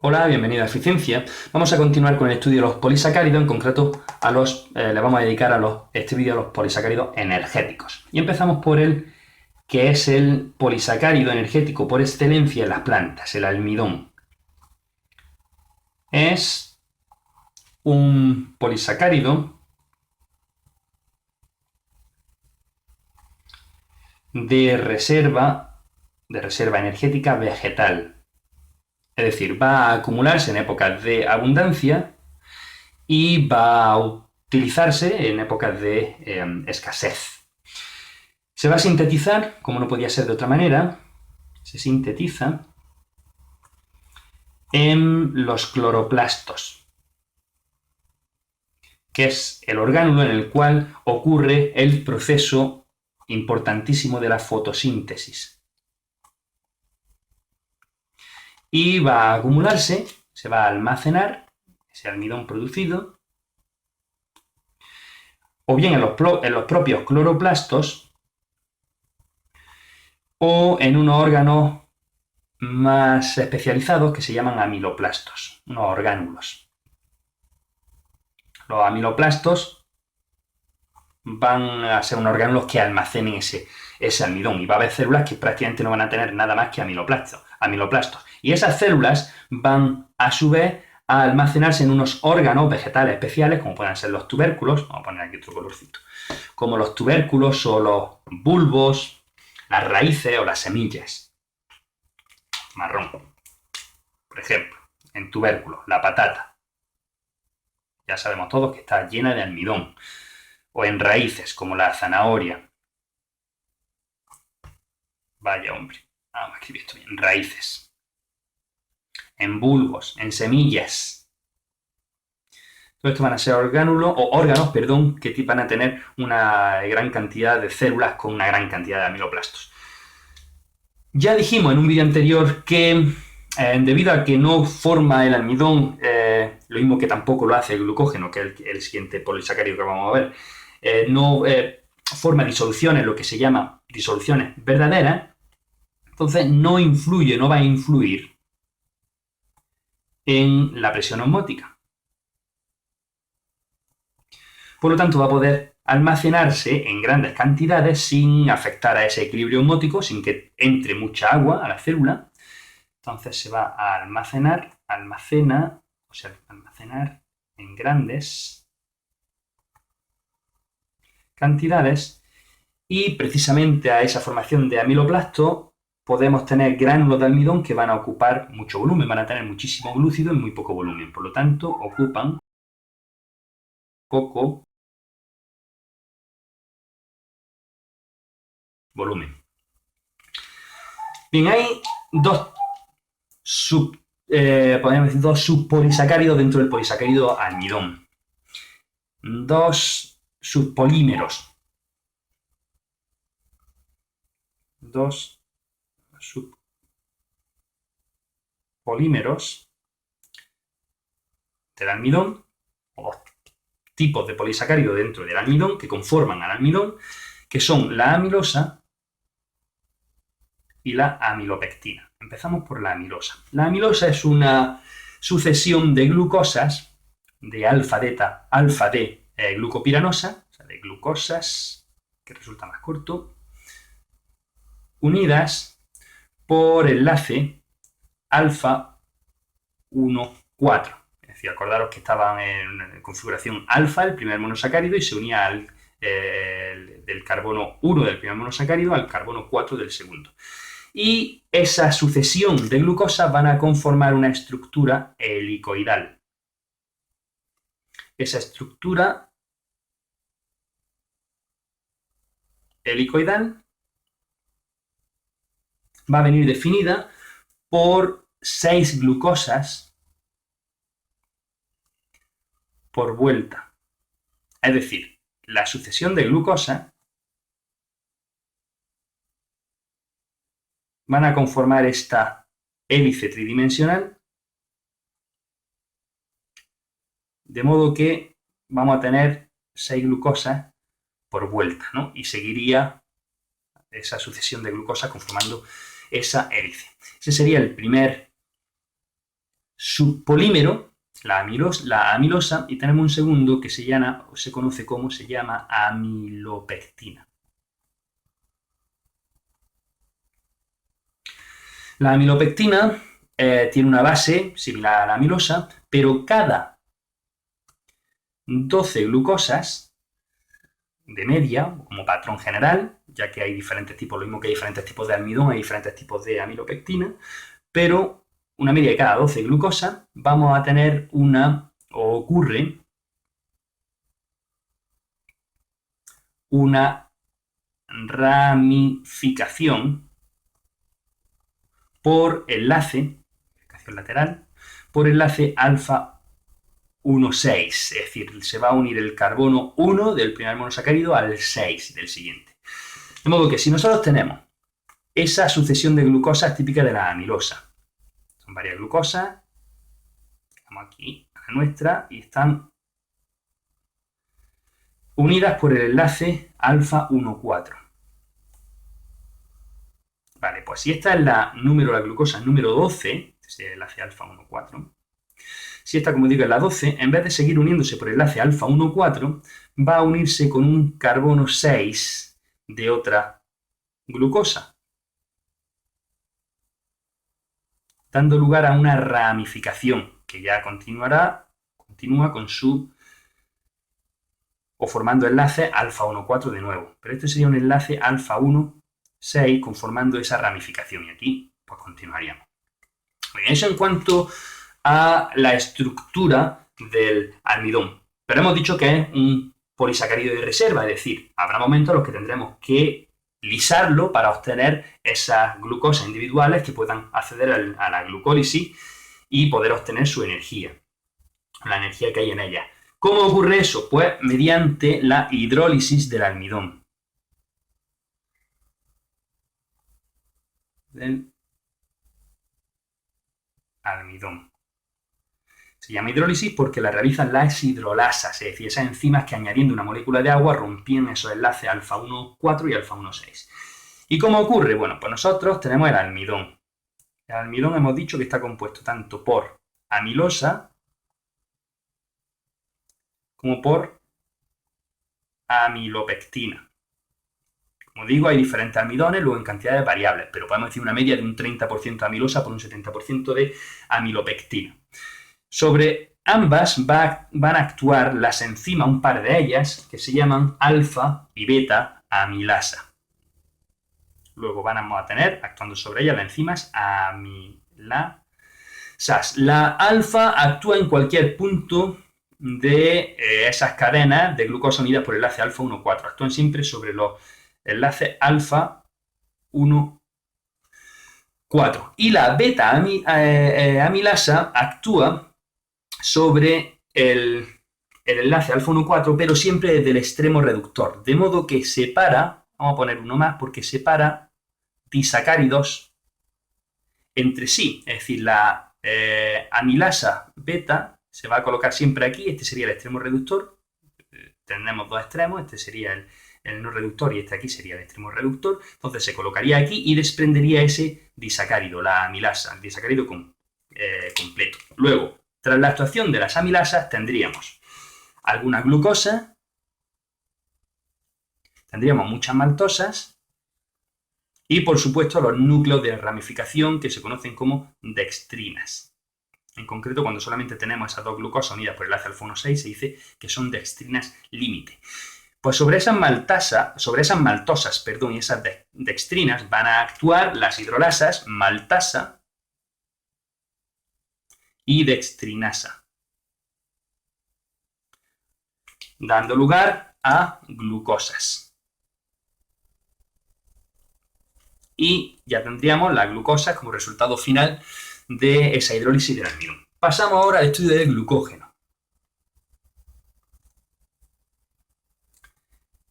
Hola, bienvenido a Eficiencia. Vamos a continuar con el estudio de los polisacáridos, en concreto le vamos a dedicar este vídeo a los polisacáridos energéticos. Y empezamos por el que es el polisacárido energético por excelencia en las plantas, el almidón. Es un polisacárido de reserva energética vegetal. Es decir, va a acumularse en épocas de abundancia y va a utilizarse en épocas de escasez. Se va a sintetizar, como no podía ser de otra manera, se sintetiza en los cloroplastos, que es el orgánulo en el cual ocurre el proceso importantísimo de la fotosíntesis. Y va a acumularse, se va a almacenar ese almidón producido, o bien en los propios cloroplastos, o en unos órganos más especializados que se llaman amiloplastos, unos orgánulos. Los amiloplastos van a ser unos orgánulos que almacenen ese almidón, y va a haber células que prácticamente no van a tener nada más que amiloplastos. Y esas células van a su vez a almacenarse en unos órganos vegetales especiales, como pueden ser los tubérculos, vamos a poner aquí otro colorcito, como los tubérculos o los bulbos, las raíces o las semillas. Marrón, por ejemplo, en tubérculos, la patata. Ya sabemos todos que está llena de almidón. O en raíces, como la zanahoria. Vaya, hombre. Vamos a escribir esto bien. En raíces. En bulbos, en semillas. Todo esto van a ser órganos, que van a tener una gran cantidad de células con una gran cantidad de amiloplastos. Ya dijimos en un vídeo anterior que debido a que no forma el almidón, lo mismo que tampoco lo hace el glucógeno, que es el siguiente polisacárido que vamos a ver, no forma disoluciones, lo que se llama disoluciones verdaderas, entonces no va a influir en la presión osmótica. Por lo tanto, va a poder almacenarse en grandes cantidades sin afectar a ese equilibrio osmótico, sin que entre mucha agua a la célula. Entonces se va a almacenar en grandes cantidades, y precisamente a esa formación de amiloplasto podemos tener gránulos de almidón que van a ocupar mucho volumen, van a tener muchísimo glúcido en muy poco volumen, por lo tanto ocupan poco volumen. Bien, hay dos subpolisacáridos dentro del polisacárido almidón. Dos subpolímeros. Dos subpolímeros del almidón, o dos tipos de polisacárido dentro del almidón que conforman al almidón, que son la amilosa y la amilopectina. Empezamos por la amilosa. La amilosa es una sucesión de glucosas, de alfa-D glucopiranosa, o sea, de glucosas, que resulta más corto, unidas por enlace alfa 1,4. Es decir, acordaros que estaban en configuración alfa, el primer monosacárido, y se unía del carbono 1 del primer monosacárido al carbono 4 del segundo. Y esa sucesión de glucosas van a conformar una estructura helicoidal. Esa estructura helicoidal va a venir definida por 6 glucosas por vuelta. Es decir, la sucesión de glucosas van a conformar esta hélice tridimensional, de modo que vamos a tener 6 glucosas por vuelta, ¿no? Y seguiría esa sucesión de glucosas conformando esa hélice. Ese sería el primer subpolímero, la amilosa, y tenemos un segundo que se llama amilopectina. La amilopectina tiene una base similar a la amilosa, pero cada 12 glucosas de media, como patrón general, ya que hay diferentes tipos, lo mismo que hay diferentes tipos de almidón, hay diferentes tipos de amilopectina, pero una media de cada 12 glucosas, vamos a tener ocurre una ramificación por enlace, lateral, por enlace alfa 1,6, es decir, se va a unir el carbono 1 del primer monosacárido al 6 del siguiente. De modo que si nosotros tenemos esa sucesión de glucosas típica de la amilosa, son varias glucosas, estamos aquí, la nuestra, y están unidas por el enlace alfa 1,4. Vale, pues si esta es la glucosa número 12, es el enlace alfa 1,4, si esta, como digo, es la 12, en vez de seguir uniéndose por el enlace alfa 1,4, va a unirse con un carbono 6 de otra glucosa, dando lugar a una ramificación que ya continúa o formando enlace alfa 1,4 de nuevo. Pero este sería un enlace alfa 1,6 conformando esa ramificación, y aquí pues continuaríamos. Bien, eso en cuanto a la estructura del almidón. Pero hemos dicho que es un polisacárido de reserva, es decir, habrá momentos en los que tendremos que lisarlo para obtener esas glucosas individuales que puedan acceder a la glucólisis y poder obtener su energía, la energía que hay en ella. ¿Cómo ocurre eso? Pues mediante la hidrólisis del almidón. Se llama hidrólisis porque la realizan las hidrolasas, es decir, esas enzimas que añadiendo una molécula de agua rompían esos enlaces alfa 1,4 y alfa 1,6. ¿Y cómo ocurre? Bueno, pues nosotros tenemos el almidón. El almidón hemos dicho que está compuesto tanto por amilosa como por amilopectina. Como digo, hay diferentes almidones, luego en cantidades variables, pero podemos decir una media de un 30% de amilosa por un 70% de amilopectina. Sobre ambas van a actuar las enzimas, un par de ellas, que se llaman alfa y beta amilasa. Luego vamos a tener, actuando sobre ellas, las enzimas amilasas. La alfa actúa en cualquier punto de esas cadenas de glucosa unidas por el enlace alfa 1,4. Actúan siempre sobre los enlaces alfa 1,4. Y la beta amilasa actúa sobre el enlace alfa 1,4, pero siempre desde el extremo reductor. De modo que separa, vamos a poner uno más, porque separa disacáridos entre sí. Es decir, la amilasa beta se va a colocar siempre aquí, este sería el extremo reductor. Tenemos dos extremos, este sería el no reductor y este aquí sería el extremo reductor. Entonces se colocaría aquí y desprendería ese disacárido, la amilasa, el disacárido completo. Luego, tras la actuación de las amilasas tendríamos algunas glucosas, tendríamos muchas maltosas y, por supuesto, los núcleos de ramificación que se conocen como dextrinas. En concreto, cuando solamente tenemos esas dos glucosas unidas por el enlace alfa 1,6, se dice que son dextrinas límite. Pues sobre esas maltosas y esas dextrinas van a actuar las hidrolasas maltasa y dextrinasa, dando lugar a glucosas. Y ya tendríamos las glucosas como resultado final de esa hidrólisis del almidón. Pasamos ahora al estudio del glucógeno.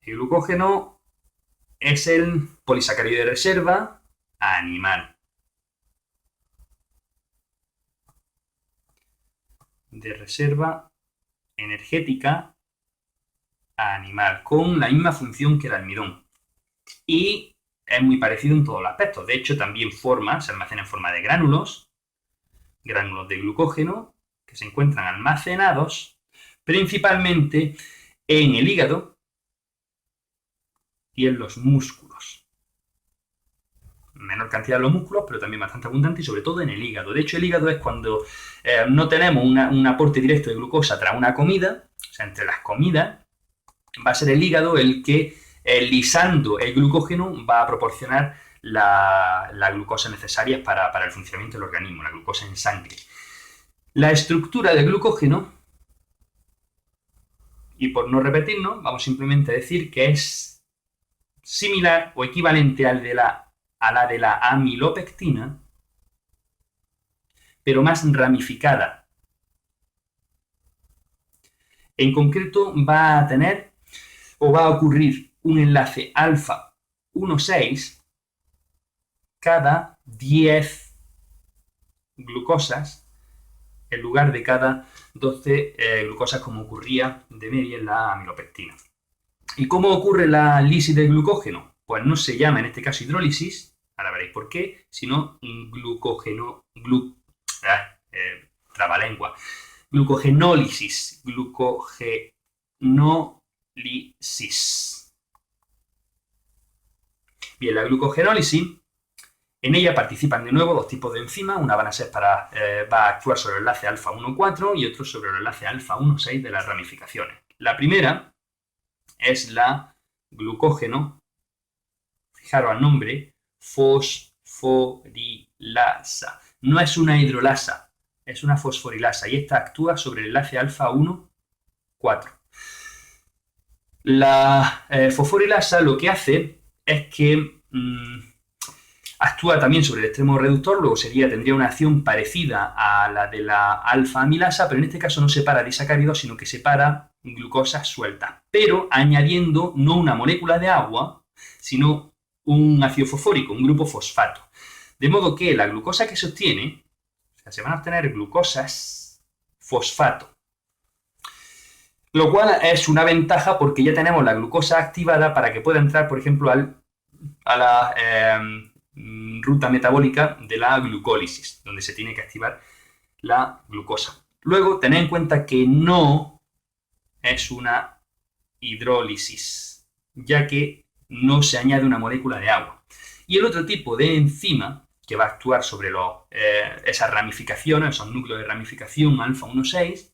El glucógeno es el polisacárido de reserva animal. De reserva energética animal, con la misma función que el almidón. Y es muy parecido en todos los aspectos. De hecho, también se almacena en forma de gránulos gránulos de glucógeno que se encuentran almacenados principalmente en el hígado y en los músculos. Menor cantidad en los músculos, pero también bastante abundante y sobre todo en el hígado. De hecho, el hígado es cuando no tenemos un aporte directo de glucosa tras una comida, o sea, entre las comidas, va a ser el hígado el que, lisando el glucógeno, va a proporcionar la glucosa necesaria para el funcionamiento del organismo, la glucosa en sangre. La estructura del glucógeno, y por no repetirnos, vamos simplemente a decir que es similar o equivalente a la de la amilopectina, pero más ramificada. En concreto, va a tener o va a ocurrir un enlace alfa 1,6 cada 10 glucosas en lugar de cada 12 glucosas como ocurría de media en la amilopectina. ¿Y cómo ocurre la lisis del glucógeno? Pues no se llama en este caso hidrólisis, ahora veréis por qué, sino trabalengua. Glucogenólisis. Bien, la glucogenólisis, en ella participan de nuevo dos tipos de enzimas. Una va a actuar sobre el enlace alfa 1,4 y otro sobre el enlace alfa 1,6 de las ramificaciones. La primera es la glucógeno, fijaros al nombre, fosforilasa. No es una hidrolasa, es una fosforilasa y esta actúa sobre el enlace alfa 1,4. La fosforilasa lo que hace es que actúa también sobre el extremo reductor, luego tendría una acción parecida a la de la alfa amilasa, pero en este caso no separa disacáridos, sino que separa glucosas sueltas, pero añadiendo no una molécula de agua, sino un ácido fosfórico, un grupo fosfato. De modo que la glucosa que se obtiene, o sea, se van a obtener glucosas fosfato, lo cual es una ventaja porque ya tenemos la glucosa activada para que pueda entrar, por ejemplo, a la ruta metabólica de la glucólisis, donde se tiene que activar la glucosa. Luego, tened en cuenta que no es una hidrólisis, ya que no se añade una molécula de agua. Y el otro tipo de enzima que va a actuar sobre esas ramificaciones, esos núcleos de ramificación alfa 1,6,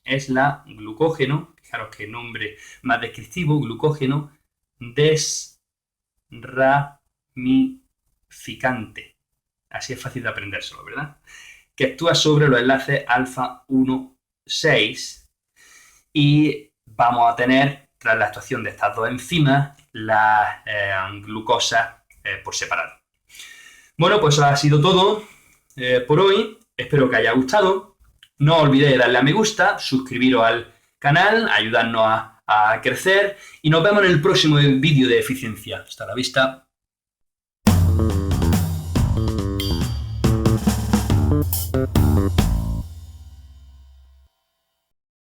es la glucógeno, fijaros qué nombre más descriptivo, glucógeno desramificante. Así es fácil de aprendérselo, ¿verdad? Que actúa sobre los enlaces alfa 1,6 y vamos a tener, tras la actuación de estas dos enzimas, la glucosa por separado. Bueno, pues eso ha sido todo por hoy. Espero que haya gustado. No olvidéis darle a me gusta, suscribiros al canal, ayudarnos a crecer y nos vemos en el próximo vídeo de eficiencia. Hasta la vista.